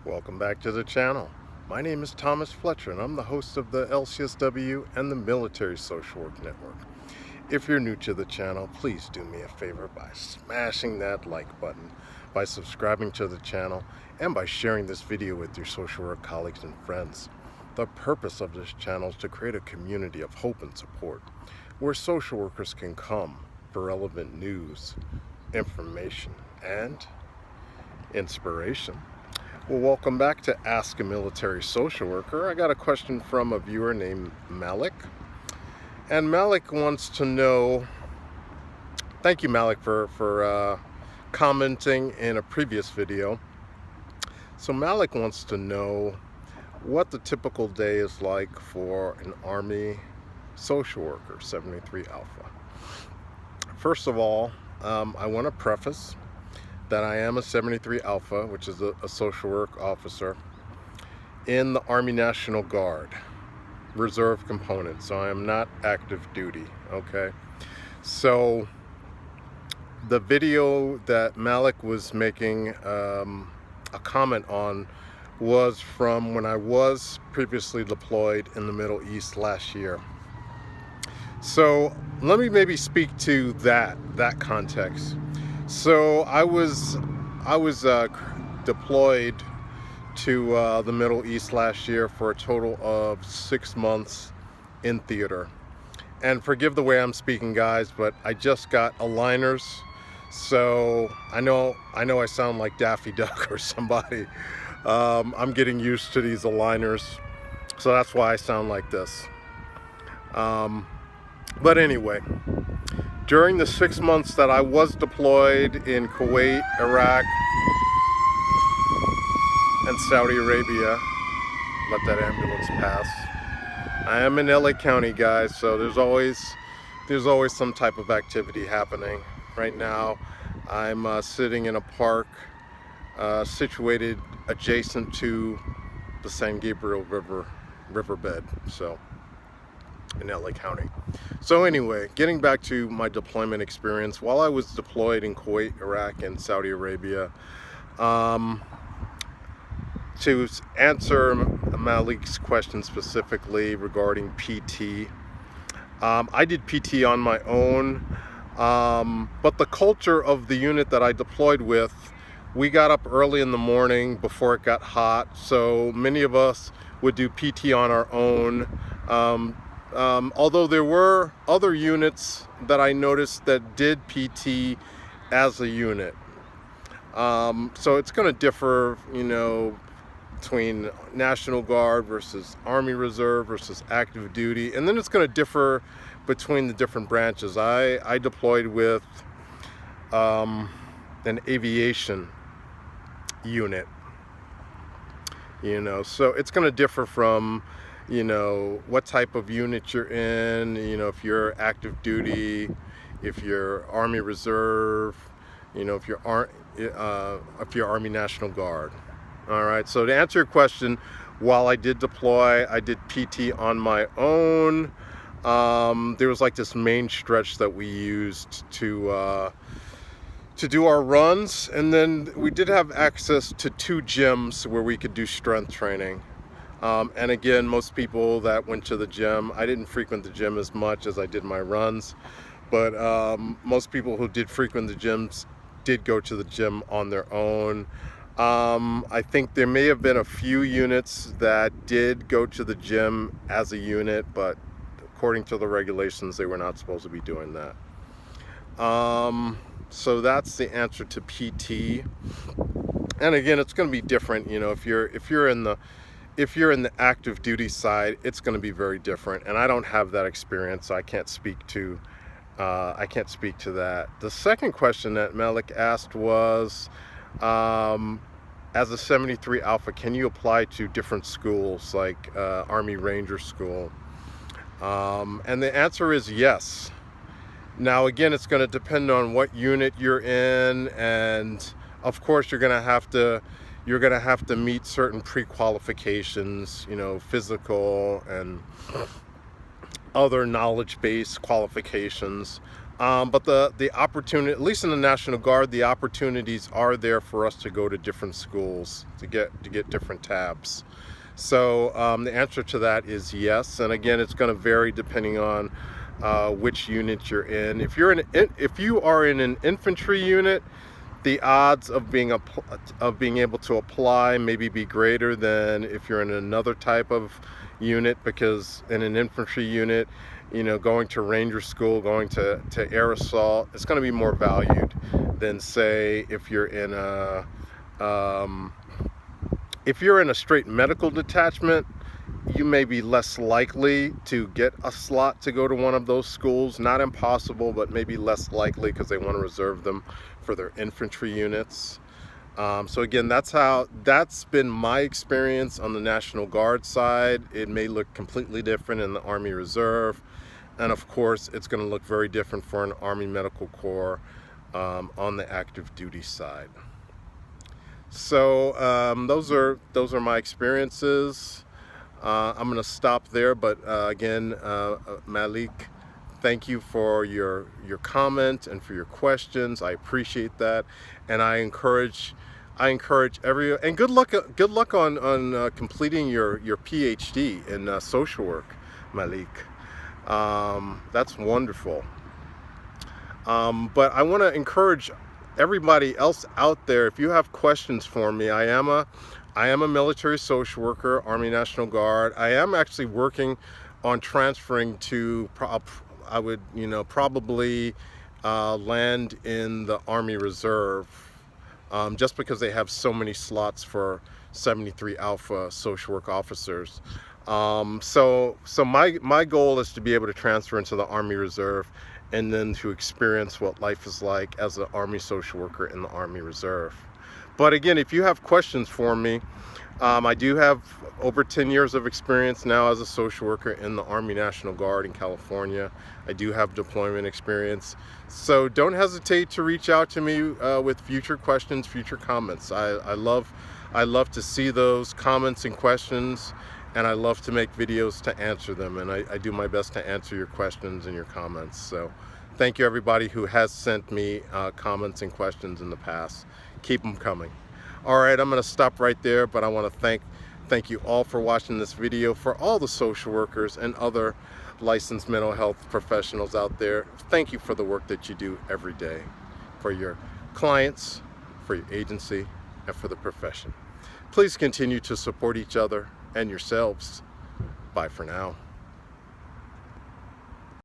Welcome back to the channel. My name is Thomas Fletcher and I'm the host of the LCSW and the Military Social Work Network. If you're new to the channel, please do me a favor by smashing that like button, by subscribing to the channel, and by sharing this video with your social work colleagues and friends. The purpose of this channel is to create a community of hope and support where social workers can come for relevant news, information, and inspiration. Well, welcome back to Ask a Military Social Worker. I got a question from a viewer named Malik. And Malik wants to know, thank you Malik for commenting in a previous video. So Malik wants to know what the typical day is like for an Army social worker, 73 Alpha. First of all, I want to preface that I am a 73 Alpha, which is a social work officer in the Army National Guard reserve component, so I am not active duty. Okay, so the video that Malik was making a comment on was from when I was previously deployed in the Middle East last year. So let me maybe speak to that context. So I was deployed to the Middle East last year for a total of 6 months in theater. And forgive the way I'm speaking, guys, but I just got aligners, so I know I sound like Daffy Duck or somebody. I'm getting used to these aligners, so that's why I sound like this. But anyway, during the 6 months that I was deployed in Kuwait, Iraq, and Saudi Arabia, let that ambulance pass. I am in LA County, guys, so there's always some type of activity happening. Right now, I'm sitting in a park situated adjacent to the San Gabriel riverbed, so in LA County. So anyway, getting back to my deployment experience, while I was deployed in Kuwait, Iraq, and Saudi Arabia, to answer Malik's question specifically regarding PT, I did PT on my own, but the culture of the unit that I deployed with, we got up early in the morning before it got hot, so many of us would do PT on our own. Although there were other units that I noticed that did PT as a unit. So it's going to differ, between National Guard versus Army Reserve versus active duty. And then it's going to differ between the different branches. I deployed with an aviation unit, so it's going to differ from what type of unit you're in, if you're active duty, if you're Army Reserve, if you're Army National Guard. All right, so to answer your question, while I did deploy, I did PT on my own. There was like this main stretch that we used to do our runs, and then we did have access to 2 gyms where we could do strength training. And again, most people that went to the gym, I didn't frequent the gym as much as I did my runs, but most people who did frequent the gyms did go to the gym on their own. I think there may have been a few units that did go to the gym as a unit, but according to the regulations, they were not supposed to be doing that. So that's the answer to PT. And again, it's going to be different, if you're in the active duty side, it's going to be very different, and I don't have that experience, so I can't speak to that. The second question that Malik asked was, as a 73 Alpha, can you apply to different schools like Army Ranger School? And the answer is yes. Now again, it's going to depend on what unit you're in, and of course you're going to have to meet certain pre-qualifications, physical and other knowledge-based qualifications. But the opportunity, at least in the National Guard, the opportunities are there for us to go to different schools to get different tabs. So the answer to that is yes. And again, it's going to vary depending on which unit you're in. If you are in an infantry unit, the odds of being able to apply maybe be greater than if you're in another type of unit, because in an infantry unit, going to ranger school, going to air assault, it's going to be more valued than, say, if you're in a straight medical detachment. You may be less likely to get a slot to go to one of those schools. Not impossible, but maybe less likely, because they want to reserve them for their infantry units. So again, that's been my experience on the National Guard side. It may look completely different in the Army Reserve, and of course it's going to look very different for an Army Medical Corps on the active duty side. So those are my experiences. I'm going to stop there, but again, Malik, thank you for your comment and for your questions. I appreciate that, and I encourage everyone, and good luck on completing your PhD in social work, Malik. That's wonderful. But I want to encourage everybody else out there, if you have questions for me, I am a military social worker, Army National Guard. I am actually working on transferring to, I would probably land in the Army Reserve, just because they have so many slots for 73 Alpha social work officers. So my goal is to be able to transfer into the Army Reserve, and then to experience what life is like as an Army social worker in the Army Reserve. But again, if you have questions for me, I do have over 10 years of experience now as a social worker in the Army National Guard in California. I do have deployment experience. So don't hesitate to reach out to me with future questions, future comments. I love to see those comments and questions, and I love to make videos to answer them, and I do my best to answer your questions and your comments. So thank you, everybody who has sent me comments and questions in the past. Keep them coming. All right, I'm going to stop right there, but I want to thank you all for watching this video. For all the social workers and other licensed mental health professionals out there, thank you for the work that you do every day for your clients, for your agency, and for the profession. Please continue to support each other and yourselves. Bye for now.